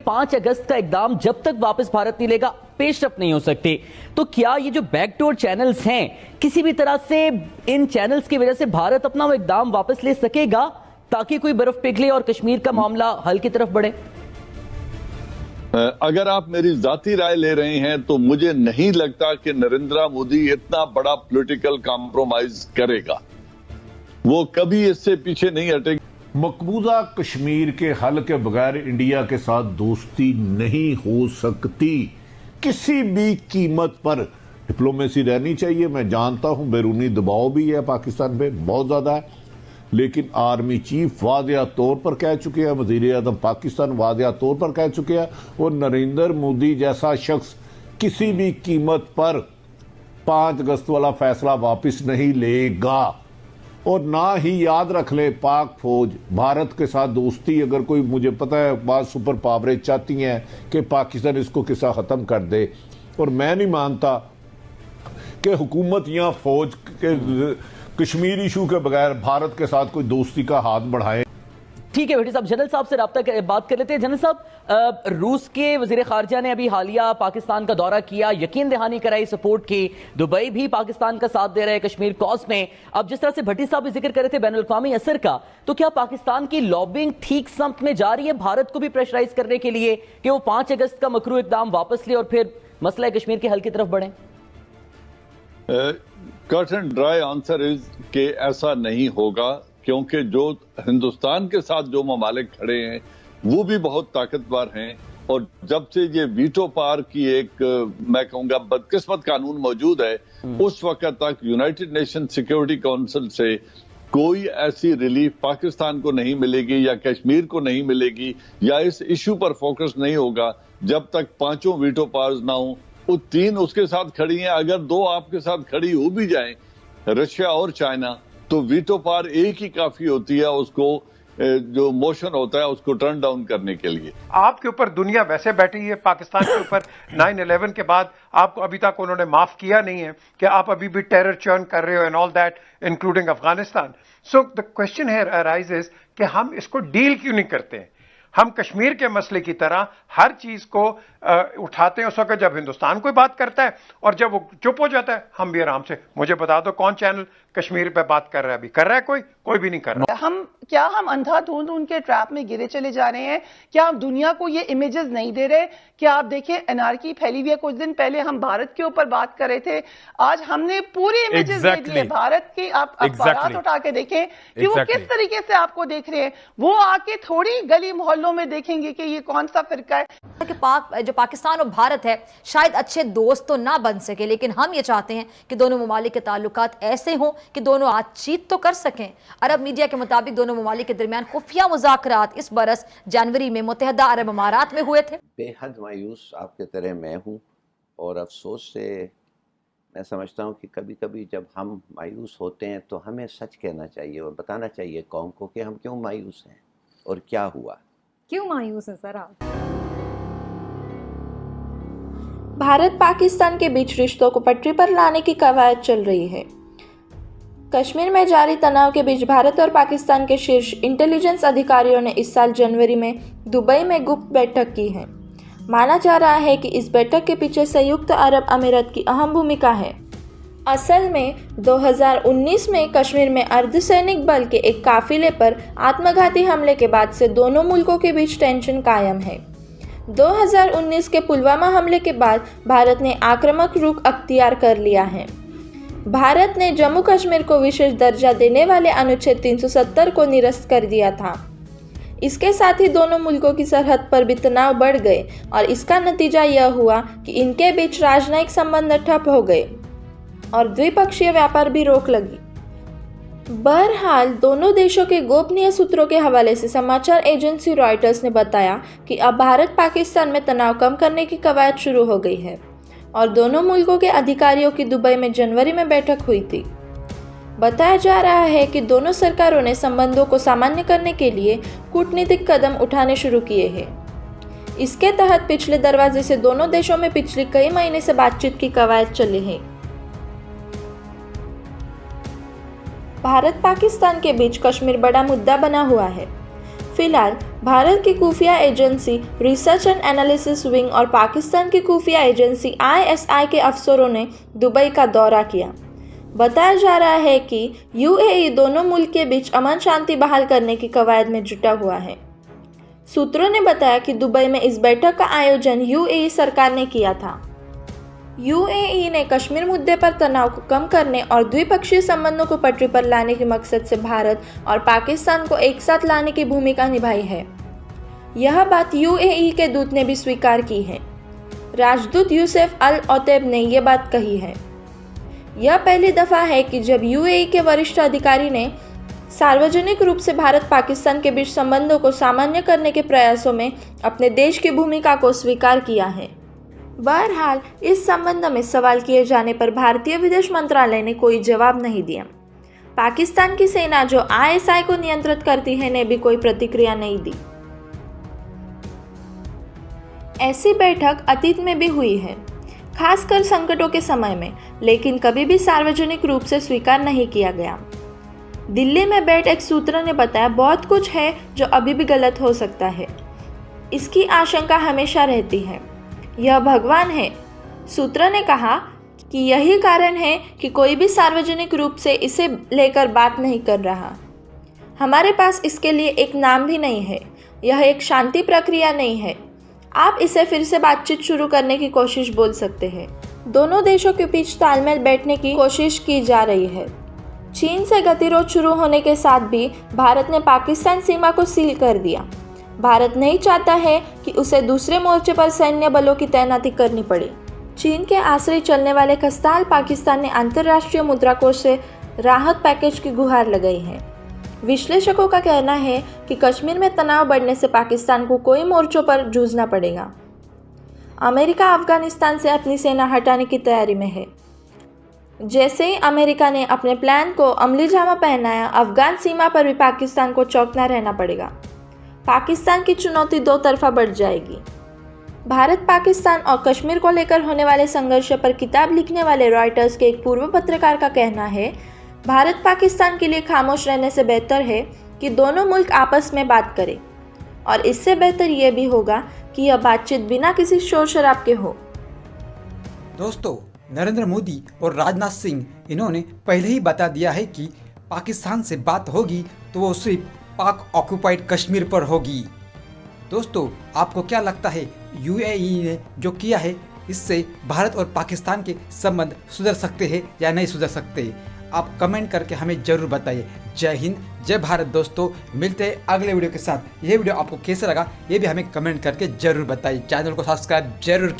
5 अगस्त का इकदाम जब तक वापस भारत नहीं लेगा पेशरफ नहीं हो सकते। तो क्या ये जो बैकडोर चैनल्स हैं, किसी भी तरह से इन चैनल्स की वजह से भारत अपना वो इकदाम वापस ले सकेगा ताकि कोई बर्फ पिघले और कश्मीर का मामला हल की तरफ बढ़े? अगर आप मेरी जाती राय ले रहे हैं तो मुझे नहीं लगता कि नरेंद्र मोदी इतना बड़ा पॉलिटिकल कॉम्प्रोमाइज करेगा। वो कभी इससे पीछे नहीं हटेगा। मकबूजा कश्मीर के हल के बगैर इंडिया के साथ दोस्ती नहीं हो सकती किसी भी कीमत पर। डिप्लोमेसी रहनी चाहिए। मैं जानता हूं बैरूनी दबाव भी है पाकिस्तान पे, बहुत ज्यादा है, लेकिन आर्मी चीफ वादिया तौर पर कह चुके हैं, वजीर आजम पाकिस्तान वादिया तौर पर कह चुके हैं, और नरेंद्र मोदी जैसा शख्स किसी भी कीमत पर 5 अगस्त वाला फैसला वापस नहीं लेगा। और ना ही याद रख ले, पाक फौज भारत के साथ दोस्ती, अगर कोई, मुझे पता है बात सुपर पावरें चाहती हैं कि पाकिस्तान इसको किसा खत्म कर दे, और मैं नहीं मानता कि हुकूमत या फौज के कश्मीर इशू के बगैर भारत के साथ कोई दोस्ती का हाथ बढ़ाए। ठीक है भट्टी साहब, जनरल साहब से बात कर लेते हैं। जनरल साहब, रूस के वजीर खारजा ने अभी हालिया पाकिस्तान का दौरा किया, यकीन दहानी कराई सपोर्ट की। दुबई भी पाकिस्तान का साथ दे रहा है कश्मीर कॉज में। अब जिस तरह से भट्टी साहब भी जिक्र कर रहे थे बैनुल अक़वामी असर का, तो क्या पाकिस्तान की लॉबिंग ठीक समत में जा रही है भारत को भी प्रेशराइज करने के लिए कि वो 5 अगस्त का मकरू इक़दाम वापस ले और फिर मसला कश्मीर के हल की तरफ बढ़े? Cut and dry answer is कि ऐसा नहीं होगा, क्योंकि जो हिंदुस्तान के साथ जो ममालिक खड़े हैं वो भी बहुत ताकतवर हैं। और जब से ये वीटो पावर की एक मैं कहूंगा बदकिस्मत कानून मौजूद है, उस वक्त तक यूनाइटेड नेशन सिक्योरिटी काउंसिल से कोई ऐसी रिलीफ पाकिस्तान को नहीं मिलेगी या कश्मीर को नहीं मिलेगी, या इस इशू पर फोकस नहीं होगा जब तक 5 वीटो पावर्स ना हो। वो 3 उसके साथ खड़ी हैं, अगर 2 आपके साथ खड़ी हो भी जाएं, रशिया और चाइना, तो वीटो पावर एक ही काफी होती है उसको, जो मोशन होता है उसको टर्न डाउन करने के लिए। आपके ऊपर दुनिया वैसे बैठी है पाकिस्तान के ऊपर 9/11 के बाद, आपको अभी तक उन्होंने माफ किया नहीं है कि आप अभी भी टेरर चर्न कर रहे हो and all that, including Afghanistan. So the question here arises कि हम इसको डील क्यों नहीं करते हैं? हम कश्मीर के मसले की तरह हर चीज को उठाते हैं उस वक्त जब हिंदुस्तान कोई बात करता है, और जब वो चुप हो जाता है हम भी आराम से, मुझे बता दो कौन चैनल कश्मीर पे बात कर रहा है? अभी कर रहा है कोई भी नहीं कर रहा। हम अंधाधुंध उनके ट्रैप में गिरे चले जा रहे हैं? क्या हम दुनिया को ये इमेजेस नहीं दे रहे? क्या आप देखिए एनार्की फैली हुई है। कुछ दिन पहले हम भारत के ऊपर बात कर रहे थे, आज हमने पूरी इमेजेस दे दी है भारत की। आप अखबार उठा के देखें कि वो किस तरीके से आपको देख रहे हैं। वो आके थोड़ी गली मोहल्लों में देखेंगे कि ये कौन सा फिरका है। कि जो पाकिस्तान और भारत है शायद अच्छे दोस्त तो ना बन सके, लेकिन हम ये चाहते हैं कि दोनों ममालिक के ताल्लुकात ऐसे हों कि दोनों बातचीत तो कर सकें। अरब मीडिया के मुताबिक दोनों ममालिक के दरमियान खुफिया मुज़ाकरात इस बरस जनवरी में मुत्तहिदा अरब अमारात में हुए थे। बेहद मायूस आपके तरह मैं हूँ, और अफसोस से मैं समझता हूँ कि कभी कभी जब हम मायूस होते हैं तो हमें सच कहना चाहिए और बताना चाहिए कौम को कि हम क्यों मायूस हैं और क्या हुआ। क्यों मायूस है सर आप? भारत पाकिस्तान के बीच रिश्तों को पटरी पर लाने की कवायद चल रही है। कश्मीर में जारी तनाव के बीच भारत और पाकिस्तान के शीर्ष इंटेलिजेंस अधिकारियों ने इस साल जनवरी में दुबई में गुप्त बैठक की है। माना जा रहा है कि इस बैठक के पीछे संयुक्त अरब अमीरात की अहम भूमिका है। असल में 2019 में कश्मीर में अर्धसैनिक बल के एक काफिले पर आत्मघाती हमले के बाद से दोनों मुल्कों के बीच टेंशन कायम है। 2019 के पुलवामा हमले के बाद भारत ने आक्रामक रुख अख्तियार कर लिया है। भारत ने जम्मू कश्मीर को विशेष दर्जा देने वाले अनुच्छेद 370 को निरस्त कर दिया था। इसके साथ ही दोनों मुल्कों की सरहद पर भी तनाव बढ़ गए और इसका नतीजा यह हुआ कि इनके बीच राजनयिक संबंध ठप हो गए और द्विपक्षीय व्यापार भी रोक लगी। बहरहाल दोनों देशों के गोपनीय सूत्रों के हवाले से समाचार एजेंसी रॉयटर्स ने बताया कि अब भारत पाकिस्तान में तनाव कम करने की कवायद शुरू हो गई है और दोनों मुल्कों के अधिकारियों की दुबई में जनवरी में बैठक हुई थी। बताया जा रहा है कि दोनों सरकारों ने संबंधों को सामान्य करने के लिए कूटनीतिक कदम उठाने शुरू किए हैं। इसके तहत पिछले दरवाजे से दोनों देशों में पिछले कई महीने से बातचीत की कवायद चली है। भारत पाकिस्तान के बीच कश्मीर बड़ा मुद्दा बना हुआ है। फिलहाल भारत की खुफिया agency research and analysis wing और पाकिस्तान की खुफिया एजेंसी ISI के अफसरों ने दुबई का दौरा किया। बताया जा रहा है कि UAE दोनों मुल्क के बीच अमन शांति बहाल करने की कवायद में जुटा हुआ है। सूत्रों ने बताया कि दुबई में इस बैठक का आयोजन UAE सरकार ने किया था। UAE ने कश्मीर मुद्दे पर तनाव को कम करने और द्विपक्षीय संबंधों को पटरी पर लाने के मकसद से भारत और पाकिस्तान को एक साथ लाने की भूमिका निभाई है। यह बात UAE के दूत ने भी स्वीकार की है। राजदूत यूसुफ अल ओतैब ने यह बात कही है। यह पहली दफा है कि जब UAE के वरिष्ठ अधिकारी ने सार्वजनिक रूप से भारत पाकिस्तान के बीच संबंधों को सामान्य करने के प्रयासों में अपने देश की भूमिका को स्वीकार किया है। बहरहाल इस संबंध में सवाल किए जाने पर भारतीय विदेश मंत्रालय ने कोई जवाब नहीं दिया। पाकिस्तान की सेना जो ISI को नियंत्रित करती है ने भी कोई प्रतिक्रिया नहीं दी। ऐसी बैठक अतीत में भी हुई है, खासकर संकटों के समय में, लेकिन कभी भी सार्वजनिक रूप से स्वीकार नहीं किया गया। दिल्ली में बैठे एक सूत्र ने बताया, बहुत कुछ है जो अभी भी गलत हो सकता है। इसकी आशंका हमेशा रहती है। यह भगवान है। सूत्र ने कहा कि यही कारण है कि कोई भी सार्वजनिक रूप से इसे लेकर बात नहीं कर रहा। हमारे पास इसके लिए एक नाम भी नहीं है। यह एक शांति प्रक्रिया नहीं है। आप इसे फिर से बातचीत शुरू करने की कोशिश बोल सकते हैं। दोनों देशों के बीच तालमेल बैठने की कोशिश की जा रही है। चीन से गतिरोध शुरू होने के साथ भी भारत ने पाकिस्तान सीमा को सील कर दिया। भारत नहीं चाहता है कि उसे दूसरे मोर्चे पर सैन्य बलों की तैनाती करनी पड़े। चीन के आश्रय चलने वाले खस्ताहाल पाकिस्तान ने अंतर्राष्ट्रीय मुद्रा कोष से राहत पैकेज की गुहार लगाई है। विश्लेषकों का कहना है कि कश्मीर में तनाव बढ़ने से पाकिस्तान को कई मोर्चों पर जूझना पड़ेगा। अमेरिका अफगानिस्तान से अपनी सेना हटाने की तैयारी में है। जैसे ही अमेरिका ने अपने प्लान को अमली जामा पहनाया, अफगान सीमा पर भी पाकिस्तान को चौकना रहना पड़ेगा। पाकिस्तान की चुनौती दो तरफा बढ़ जाएगी। भारत पाकिस्तान और कश्मीर को लेकर होने वाले संघर्ष पर किताब लिखने वाले रॉयटर्स के एक पूर्व पत्रकार का कहना है, भारत पाकिस्तान के लिए खामोश रहने से बेहतर है कि दोनों मुल्क आपस में बात करें, और इससे बेहतर यह भी होगा कि यह बातचीत बिना किसी शोर शराब के हो। दोस्तों, नरेंद्र मोदी और राजनाथ सिंह इन्होंने पहले ही बता दिया है कि पाकिस्तान से बात होगी तो वो सिर्फ पाक ऑक्युपाइड कश्मीर पर होगी। दोस्तों, आपको क्या लगता है, UAE ने जो किया है इससे भारत और पाकिस्तान के संबंध सुधर सकते हैं या नहीं सुधर सकते? आप कमेंट करके हमें जरूर बताइए। जय हिंद, जय भारत। दोस्तों, मिलते हैं अगले वीडियो के साथ। ये वीडियो आपको कैसा लगा ये भी हमें कमेंट करके जरूर बताइए। चैनल को सब्सक्राइब जरूर